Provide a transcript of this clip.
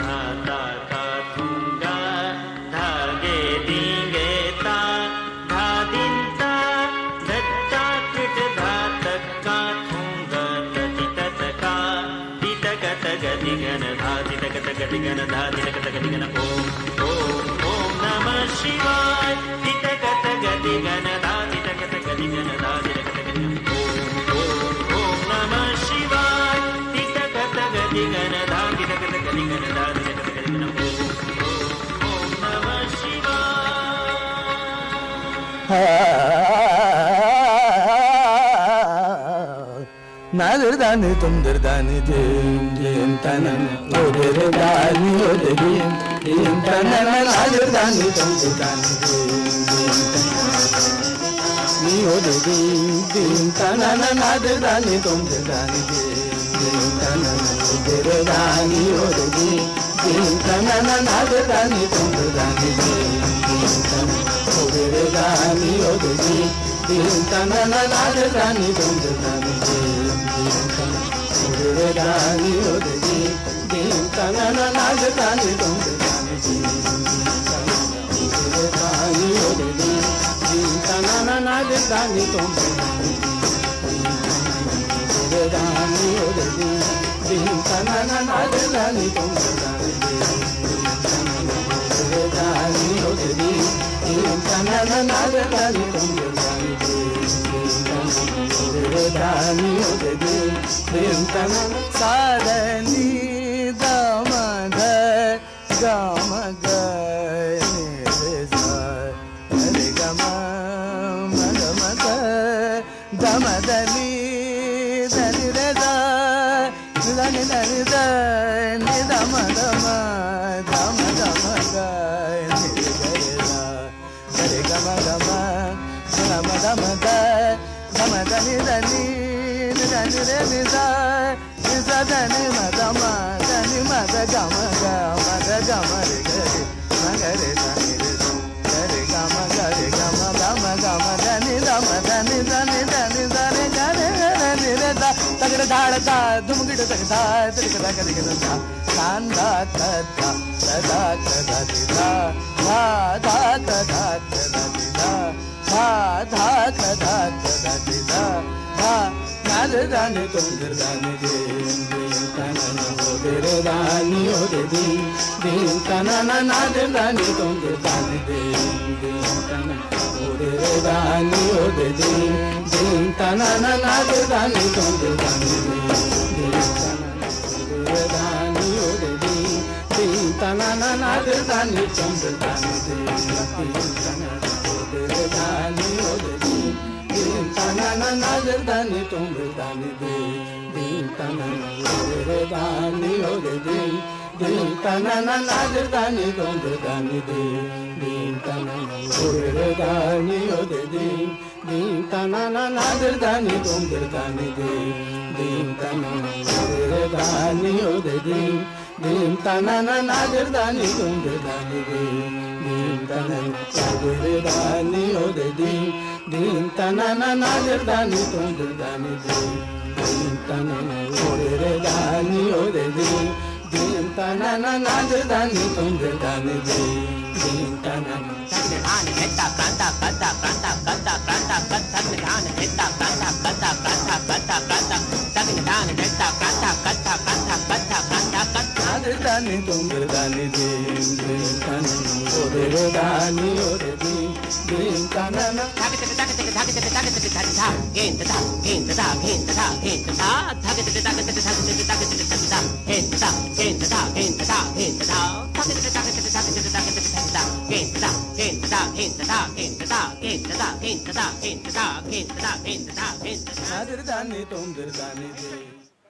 धा ता ता थुंगा धागे दीगे ता धा दिन ता धत्ता कृत धा तक्का थुंगा तति ततका तितक तक दिगन धा तितक तक दिगन धा तितक तक दिगन ओम ओम ओम नमः शिवाय तितक तक दिगन धा तितक तक दिगन धा तितक तक दिगन ओम ओम नमः शिवाय तितक तक दिगन धा तितक तक दिगन धा तितक तक दिगन ओम नमः शिवाय नादर्दानि तुंदर्दानि दें तनन ओदर्दानि ओदरीं दें तनन नादर्दानि तुंदर्दानि दें ओदरीं दें तनन नादर्दानि तुंदर्दानि दें तनन ओदर्दानि ओदरीं दें तनन नादर्दानि तुंदर्दानि दें तनन ओदर्दानि ओदरीं दें तनन नादर्दानि तुंदर्दानि Dani odegi, din tanana nagadani dongani Dani odegi, din tanana nagadani dongani Dani odegi, din tanana nagadani dongani Dani odegi, din tanana nagadani dongani Dani odegi, din tanana sadani damada gamaga niresa gama magamada damadani danireda danireda nidamadama damadamaga niresa gama gama damadamada damadani dani dani nida Dani madama dani madagama madagama re gare magare dani re gare gama dama gama dani dama dani dani dani dani gare dani re da tagre dhada da dhumgid tagda tagda tagda da sanda tadda sada tadda da ha da tadda tadda da ha da tadda tadda da ha Nadardani tumdardani din tanana oderdani odedi din tanana nadardani tumdardani din tanana oderdani odedi din tanana nadardani tumdardani din tanana oderdani odedi din tanana nadardani tumdardani din tanana oderdani odedi din tanana nadardani tumdardani din tanana oderdani odedi din tanana nadardani tumdardani din tanana oderdani odedi din tanana nadardani tumdardani din tanana oderdani odedi din tanana nadardani tumdardani din tanana oderdani odedi din tanana nadardani tumdardani din tanana oderdani odedi din tanana nadardani tumdardani din tanana Tanana hetta kanta kanta kanta kanta kanta kanta tanana hetta kanta kanta kanta kanta kanta tanana hetta kanta kanta kanta kanta kanta kanta nadardani tumdardani din tanana oderdani odedi din tanana nadardani tumdardani din